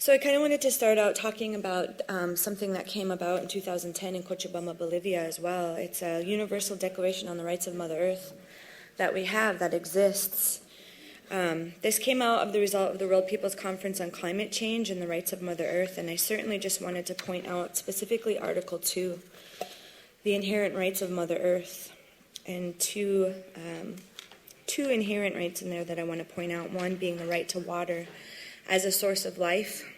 So I kind of wanted to start out talking about something that came about in 2010 in Cochabamba, Bolivia as well. It's a universal declaration on the rights of Mother Earth that we have, that exists. This came out of the result of the World People's Conference on Climate Change and the Rights of Mother Earth, and I certainly just wanted to point out specifically Article 2, the inherent rights of Mother Earth, and two inherent rights in there that I want to point out, one being the right to water as a source of life,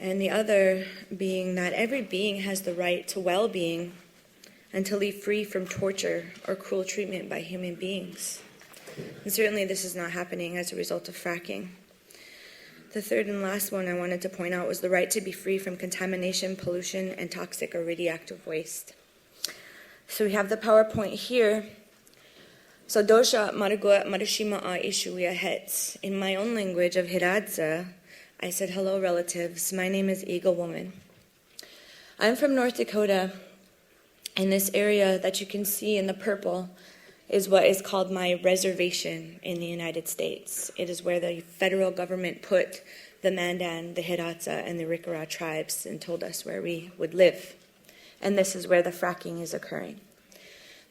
and the other being that every being has the right to well-being and to live free from torture or cruel treatment by human beings. And certainly this is not happening as a result of fracking. The third and last one I wanted to point out was the right to be free from contamination, pollution, and toxic or radioactive waste. So we have the PowerPoint here. So dosha maragua marashima a ishuya hets. In my own language of Hiradza, I said, hello relatives, my name is Eagle Woman. I'm from North Dakota, and this area that you can see in the purple is what is called my reservation in the United States. It is where the federal government put the Mandan, the Hidatsa, and the Rikara tribes and told us where we would live. And this is where the fracking is occurring.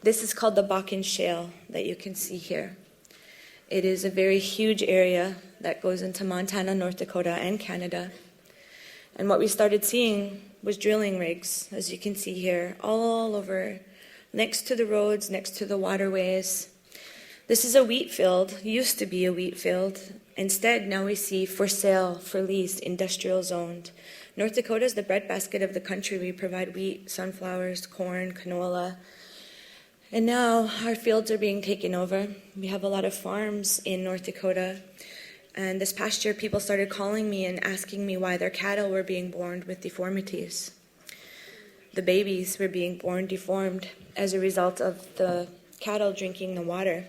This is called the Bakken Shale that you can see here. It is a very huge area that goes into Montana, North Dakota, and Canada. And what we started seeing was drilling rigs, as you can see here, all over, next to the roads, next to the waterways. This is a wheat field, used to be a wheat field. Instead, now we see for sale, for lease, industrial zoned. North Dakota is the breadbasket of the country. We provide wheat, sunflowers, corn, canola. And now our fields are being taken over. We have a lot of farms in North Dakota. And this past year, people started calling me and asking me why their cattle were being born with deformities. The babies were being born deformed as a result of the cattle drinking the water.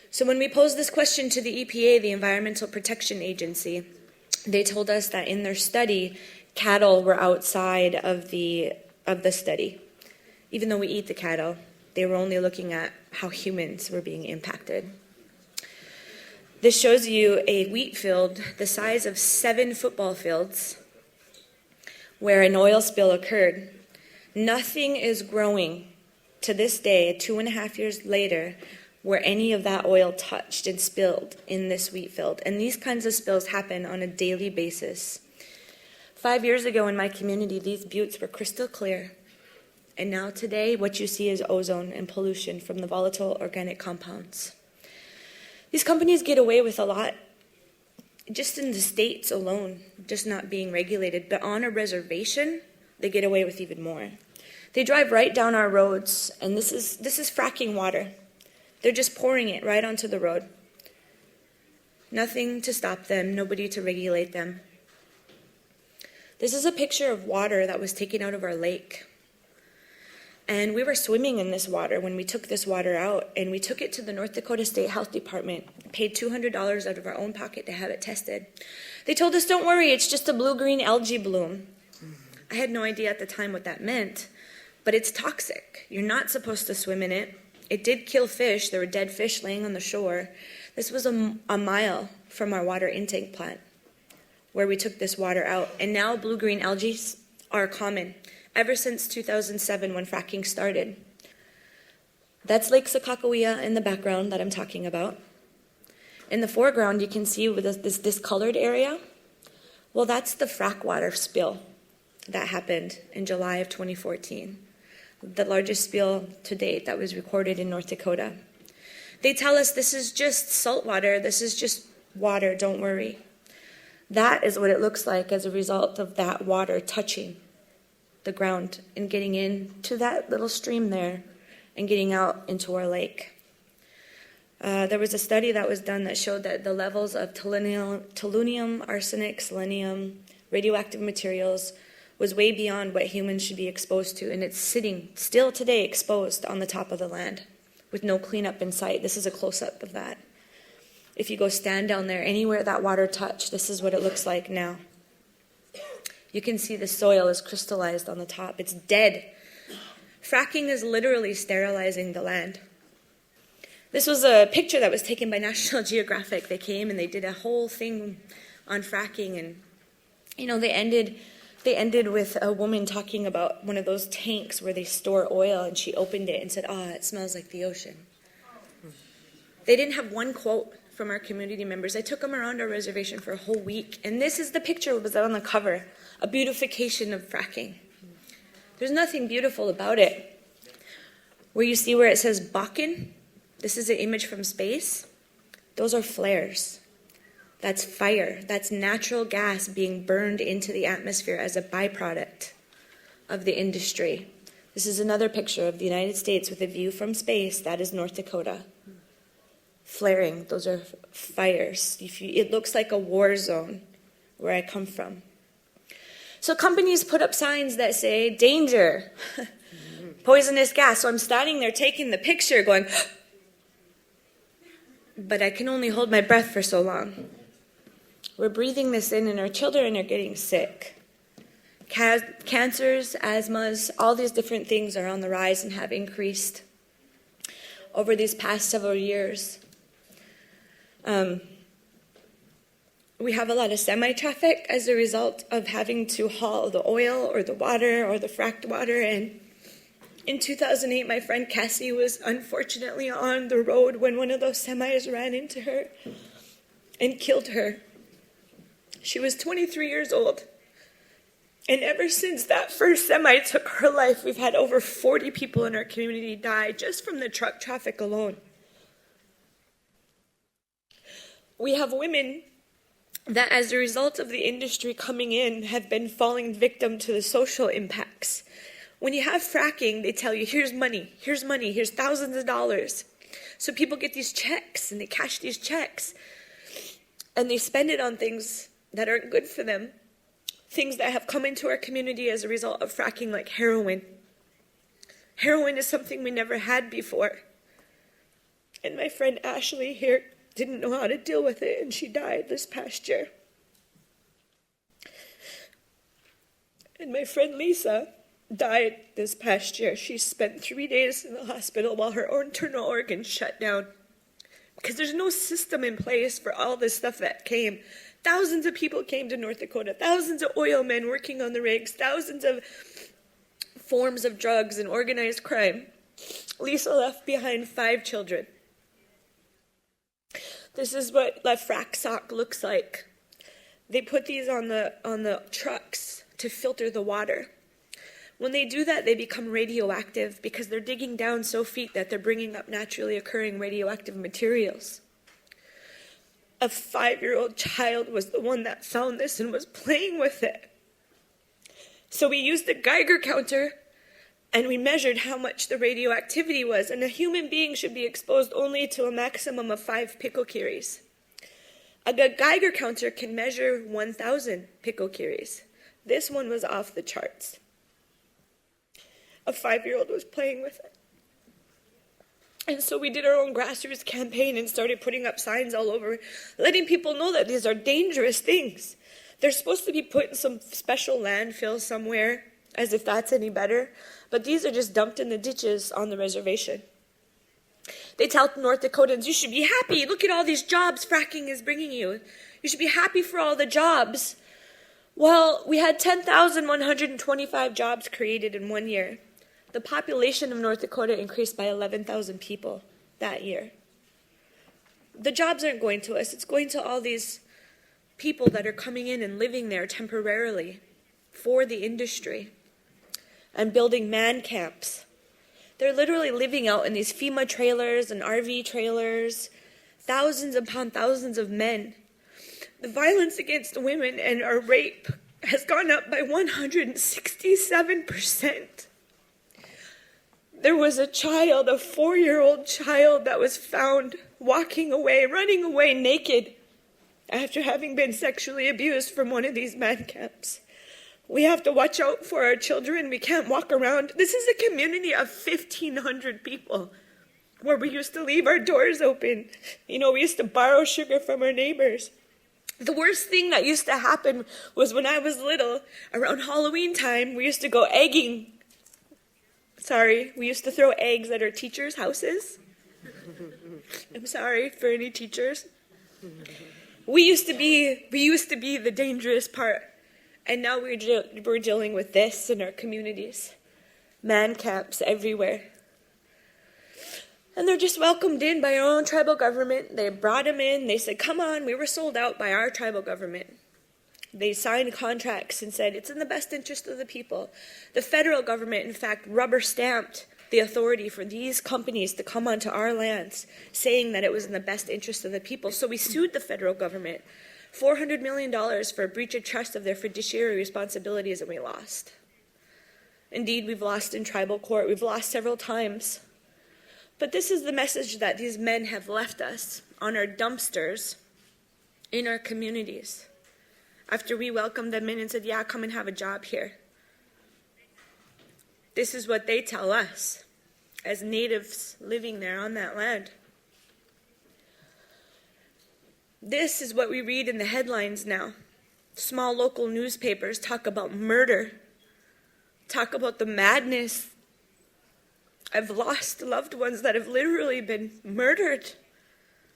So when we posed this question to the EPA, the Environmental Protection Agency, they told us that in their study, cattle were outside of the study. Even though we eat the cattle, they were only looking at how humans were being impacted. This shows you a wheat field the size of 7 football fields where an oil spill occurred. Nothing is growing to this day, 2.5 years later, where any of that oil touched and spilled in this wheat field. And these kinds of spills happen on a daily basis. 5 years ago in my community, these buttes were crystal clear. And now today, what you see is ozone and pollution from the volatile organic compounds. These companies get away with a lot, just in the states alone, just not being regulated. But on a reservation, they get away with even more. They drive right down our roads, and this is fracking water. They're just pouring it right onto the road. Nothing to stop them, nobody to regulate them. This is a picture of water that was taken out of our lake. And we were swimming in this water when we took this water out, and we took it to the North Dakota State Health Department, paid $200 out of our own pocket to have it tested. They told us, don't worry, it's just a blue-green algae bloom. I had no idea at the time what that meant, but it's toxic. You're not supposed to swim in it. It did kill fish. There were dead fish laying on the shore. This was a mile from our water intake plant where we took this water out. And now blue-green algae are common ever since 2007 when fracking started. That's Lake Sakakawea in the background that I'm talking about. In the foreground, you can see with this discolored area. Well, that's the frack water spill that happened in July of 2014. The largest spill to date that was recorded in North Dakota. They tell us this is just salt water, this is just water, don't worry. That is what it looks like as a result of that water touching the ground and getting into that little stream there and getting out into our lake. There was a study that was done that showed that the levels of tellurium, arsenic, selenium, radioactive materials was way beyond what humans should be exposed to, and it's sitting still today exposed on the top of the land with no cleanup in sight. This is a close-up of that. If you go stand down there, anywhere that water touched, this is what it looks like now. You can see the soil is crystallized on the top. It's dead. Fracking is literally sterilizing the land. This was a picture that was taken by National Geographic. They came and they did a whole thing on fracking, and They ended with a woman talking about one of those tanks where they store oil, and she opened it and said, it smells like the ocean. They didn't have one quote from our community members. I took them around our reservation for a whole week, and this is the picture that was on the cover, a beautification of fracking. There's nothing beautiful about it. Where you see where it says Bakken, this is an image from space. Those are flares. That's fire. That's natural gas being burned into the atmosphere as a byproduct of the industry. This is another picture of the United States with a view from space. That is North Dakota. Flaring, those are fires. It looks like a war zone where I come from. So companies put up signs that say, danger, poisonous gas. So I'm standing there taking the picture going, but I can only hold my breath for so long. We're breathing this in, and our children are getting sick. Cancers, asthmas, all these different things are on the rise and have increased over these past several years. We have a lot of semi-traffic as a result of having to haul the oil or the water or the fracked water. And in 2008, my friend Cassie was unfortunately on the road when one of those semis ran into her and killed her. She was 23 years old. And ever since that first semi took her life, we've had over 40 people in our community die just from the truck traffic alone. We have women that, as a result of the industry coming in, have been falling victim to the social impacts. When you have fracking, they tell you, here's money, here's thousands of dollars. So people get these checks, and they cash these checks, and they spend it on things that aren't good for them, things that have come into our community as a result of fracking, like heroin. Heroin is something we never had before. And my friend Ashley here didn't know how to deal with it, and she died this past year. And my friend Lisa died this past year. She spent 3 days in the hospital while her internal organs shut down because there's no system in place for all this stuff that came. Thousands of people came to North Dakota, thousands of oil men working on the rigs, thousands of forms of drugs and organized crime. Lisa left behind 5 children. This is what a frack sock looks like. They put these on the trucks to filter the water. When they do that, they become radioactive because they're digging down so deep that they're bringing up naturally occurring radioactive materials. A 5-year-old child was the one that found this and was playing with it. So we used a Geiger counter, and we measured how much the radioactivity was. And a human being should be exposed only to a maximum of 5 picocuries. A Geiger counter can measure 1,000 picocuries. This one was off the charts. A 5-year-old was playing with it. And so we did our own grassroots campaign and started putting up signs all over, letting people know that these are dangerous things. They're supposed to be put in some special landfill somewhere, as if that's any better. But these are just dumped in the ditches on the reservation. They tell North Dakotans, you should be happy. Look at all these jobs fracking is bringing you. You should be happy for all the jobs. Well, we had 10,125 jobs created in 1 year. The population of North Dakota increased by 11,000 people that year. The jobs aren't going to us. It's going to all these people that are coming in and living there temporarily for the industry and building man camps. They're literally living out in these FEMA trailers and RV trailers, thousands upon thousands of men. The violence against women and our rape has gone up by 167%. There was a child, a 4-year-old child that was found walking away, running away naked after having been sexually abused from one of these man camps. We have to watch out for our children. We can't walk around. This is a community of 1,500 people where we used to leave our doors open. We used to borrow sugar from our neighbors. The worst thing that used to happen was when I was little, around Halloween time, we used to go egging. We used to throw eggs at our teachers' houses. I'm sorry for any teachers. We used to be the dangerous part. And now we're dealing with this in our communities. Man camps everywhere. And they're just welcomed in by our own tribal government. They brought them in. They said, come on, we were sold out by our tribal government. They signed contracts and said, it's in the best interest of the people. The federal government, in fact, rubber-stamped the authority for these companies to come onto our lands, saying that it was in the best interest of the people. So we sued the federal government, $400 million for a breach of trust of their fiduciary responsibilities, and we lost. Indeed, we've lost in tribal court. We've lost several times. But this is the message that these men have left us on our dumpsters in our communities. After we welcomed them in and said, yeah, come and have a job here. This is what they tell us as natives living there on that land. This is what we read in the headlines now. Small local newspapers talk about murder, talk about the madness. I've lost loved ones that have literally been murdered,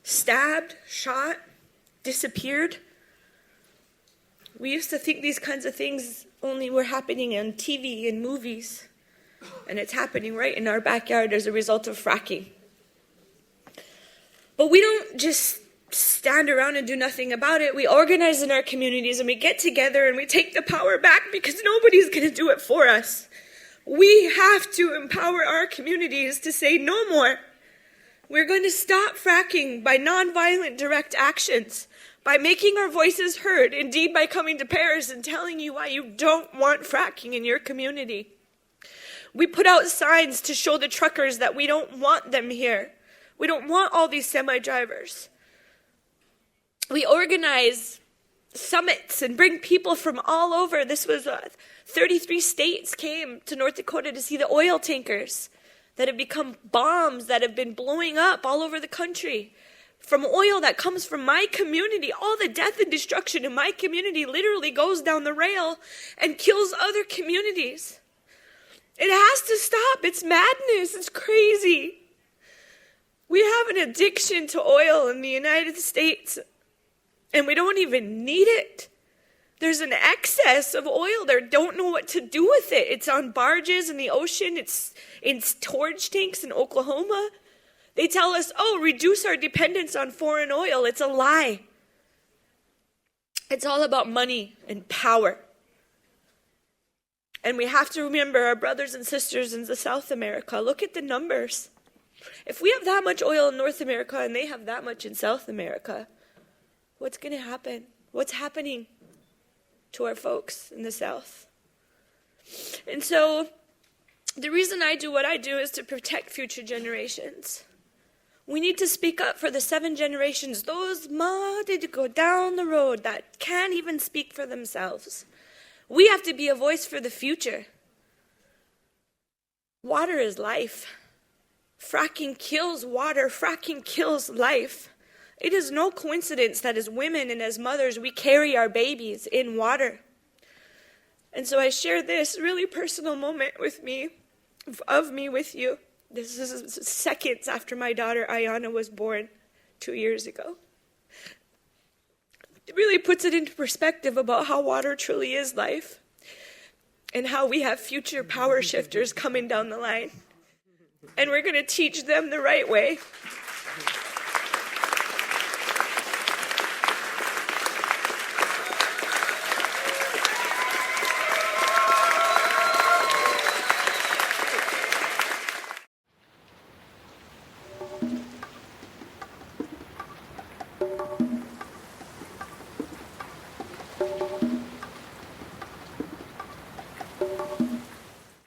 stabbed, shot, disappeared. We used to think these kinds of things only were happening on TV and movies, and it's happening right in our backyard as a result of fracking. But we don't just stand around and do nothing about it. We organize in our communities and we get together and we take the power back because nobody's going to do it for us. We have to empower our communities to say no more. We're going to stop fracking by nonviolent direct actions, by making our voices heard, indeed by coming to Paris and telling you why you don't want fracking in your community. We put out signs to show the truckers that we don't want them here. We don't want all these semi-drivers. We organize summits and bring people from all over. This was 33 states came to North Dakota to see the oil tankers that have become bombs that have been blowing up all over the country. From oil that comes from my community, all the death and destruction in my community literally goes down the rail and kills other communities. It has to stop. It's madness. It's crazy. We have an addiction to oil in the United States, and we don't even need it. There's an excess of oil there. Don't know what to do with it. It's on barges in the ocean. It's in storage tanks in Oklahoma. They tell us, oh, reduce our dependence on foreign oil. It's a lie. It's all about money and power. And we have to remember our brothers and sisters in South America. Look at the numbers. If we have that much oil in North America and they have that much in South America, what's going to happen? What's happening to our folks in the South? And so the reason I do what I do is to protect future generations. We need to speak up for the 7 generations, those modded to go down the road that can't even speak for themselves. We have to be a voice for the future. Water is life. Fracking kills water. Fracking kills life. It is no coincidence that as women and as mothers, we carry our babies in water. And so I share this really personal moment with me with you. This is seconds after my daughter Ayana was born 2 years ago. It really puts it into perspective about how water truly is life and how we have future power shifters coming down the line. And we're going to teach them the right way.